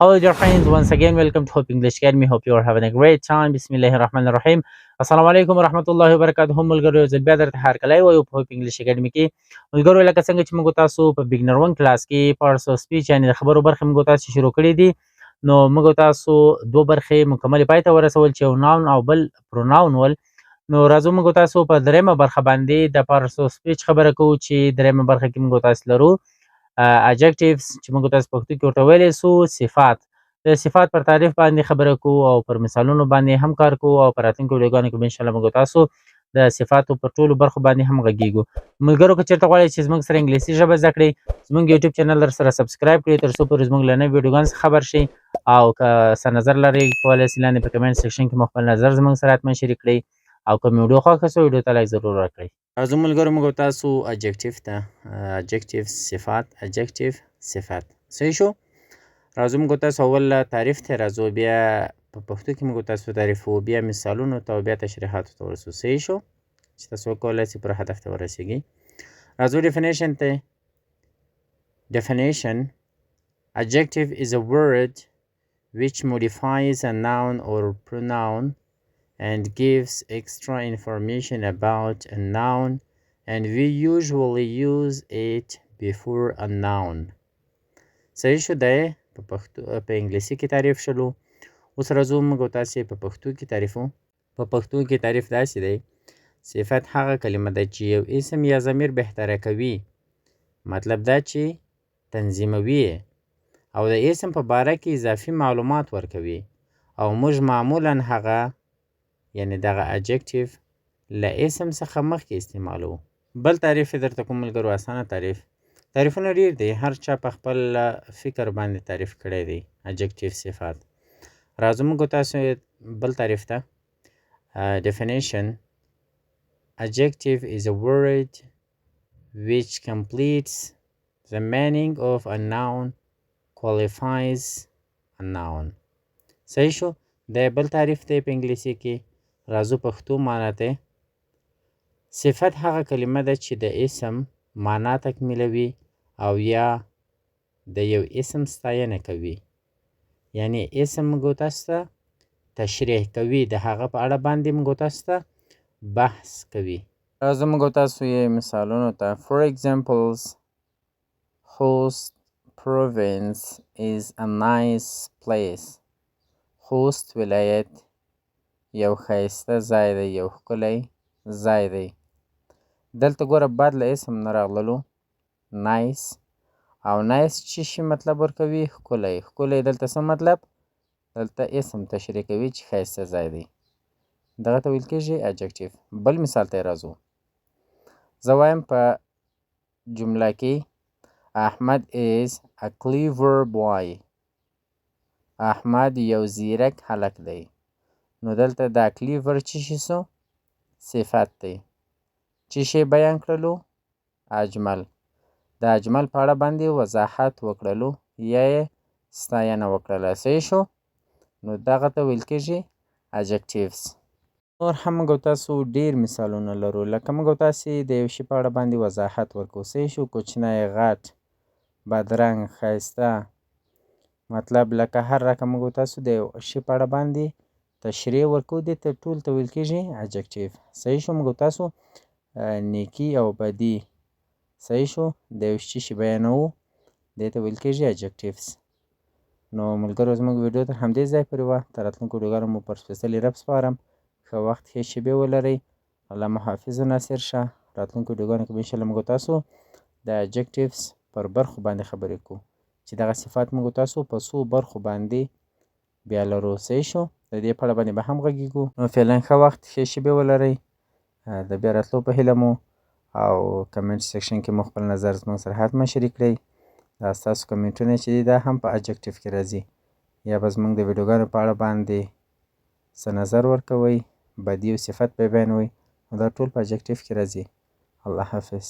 Hello, dear friends. Once again, welcome to Hope English Academy. Hope you are having a great time. Bismillahirrahmanirrahim. Assalamu alaikum warahmatullahi wabarakatuh. ملګرو زه بیا درته هرکلی وایم په هوپ انګلیش اکیډمي کې. ملګرو لکه څنګه چې موږ تاسو په بګنر 1 کلاس کې پارټس اف سپیچ یعنې د خبرو برخې موږ تاسو شروع کړې دي. نو موږ تاسو دوه برخې مکملې پای ته ورسول چې یو ناون او بل پروناون ول. نو راځو موږ تاسو په دریمه برخه باندې د پارټس اف سپیچ خبره کوو چې دریمه برخه کې موږ تاسو لرو adjectives چې موږ تاسو پښتو کې ورته ویلی سو صفات. د صفات پر تعریف باندې خبره کوو او پر مثالونو باندې هم کار کوو او په راتلونکو ویډیوګانو کې به انشاءالله موږ تاسو د صفاتو پر ټولو برخو باندې هم غږیږو. ملګرو که چېرته غواړئ چې زموږ سره انګلیسي ژبه زده کړئ زموږ یوټیوب چینل در سره سبسکرایب کړئ تر څو پورې زموږ له نوي ویډیوګانو څخه خبر شئ او که څه نظر لرئ کولی سئ لاندې په کمنټ سیکشن کې مو خپل نظر زموږ سره حتما شریک کړئ او که مې ویډیو خوښه سوه ویډیو ته لایک ضرور ورکړئ. راځو ملګرو موږ تاسو adjective ته adjective صفات adjective صفات صحیح شو. راځو موږ تاسو اول تعریف ته راځو بیا په پښتو کې موږ تاسو تعریفو بیا مثالونو ته او بیا تشریحاتو ته ورسو. صحیح شو چې تاسو وکولی سئ پر هدف ته ورسیږئ. راځو definition ته. Definition: adjective is a word which modifies a noun or pronoun and gives extra information about a noun, and we usually use it before a noun. صحیح شو. دی په انګلیسي کې تعریف شلو. اوس راځو موږ تاسې په پښتو کې تعریفو. په پښتو کې تعریف داسې دی: صفت هغه کلمه ده چې یو اسم یا ضمیر بهتره کوي، مطلب دا چې تنظیموي او د اسم په باره کې اضافي معلومات ورکوي او موږ معمولا هغه یعنې دغه adjective له اسم څخه مخکې استعمالوو. بل تعریف یې درته کوم ملګرو، اسانه تعریف. تعریفونه ډېر دي، هر چا په خپل فکر باندې تعریف کړی دی adjective صفات. راځو موږ تاسو بل تعریف ته. Definition: adjective is a word which completes the meaning of a noun, qualifies a noun. صحیح شو. د بل تعریف دی په انګلیسي کې. راځو پښتو معنا ته. صفت هغه کلمه ده چې د اسم معنا تکمیلوي او یا د یو اسم ستاینه کوي، یعنی اسم موږ تاسو ته تشریح کوي، د هغه په اړه باندې موږ تاسو ته بحث کوي. راځو موږ تاسو یې مثالونو ته. For examples: Khost province is a nice place. خوست ولایت یو ښایسته ځای دی، یو ښکلی ځای دی. دلته ګوره بعد له اسم نه راغللو نایس، او نایس چې شي مطلب ورکوي ښکلی. ښکلی دلته څه مطلب؟ دلته اسم تشریح کوي چې ښایسته ځای دی، دغه ته ویل کېږي adjective. بل مثال ته یې راځو. زه وایم په جمله کې احمد is a clever boy. احمد یو زیرک هلک دی. نو دلته دا کلیور چې شي سو صفت دی. چې شی بیان کړلو؟ اجمل. د اجمل په اړه باندې وضاحت وکړلو یا یې ستاینه وکړله. صحیح شو. نو دغه ته ویل کېږي adjectives. نور هم موږ تاسو ډېر مثالونه لرو، لکه موږ تاسې د یو شي په اړه باندې وضاحت ورکوو. صحیح شو. کوچنی، غټ، بدرنګ، ښایسته، مطلب لکه هر رقم موږ تاسو د یو شي په اړه باندې تشریح ورکوو، دې ته ټول ته ویل کېږي adjective. صحیح شو. موږ تاسو نیکي او بدي صحیح شو د یو شي بیانوو، دې ته ویل کېږي adjectives. نو ملګرو زموږ ویډیو تر همدې ځای پورې وه. تر راتلونکو ویډیوګانو مو پر سپېڅلي رب سپارم. ښه وخت، ښې شېبې ولرئ. الله مو حافظ و ناصر شه. راتلونکو ویډیوګانو کې به انشاءالله موږ تاسو د adjectives پر برخو باندې خبرې کوو چې دغه صفات موږ تاسو په څو برخو باندې بیا لرو. صحیح شو. د دې په اړه باندې به هم غږیږو. نو فعلا ښه وخت، ښې شېبې ولرئ. د بیا راتلو په هیله مو او کمنټ سیکشن کې مو خپل نظر زموږ سره حتما شریک کړئ. دا ستاسو کمنټونه چې دي دا هم په adjective کې راځي، یا به زموږ د ویډیوګانو په اړه باندې څه نظر ورکوئ، بدي او صفت به بیانوئ، نو دا ټول په adjective کې راځي. الله حافظ.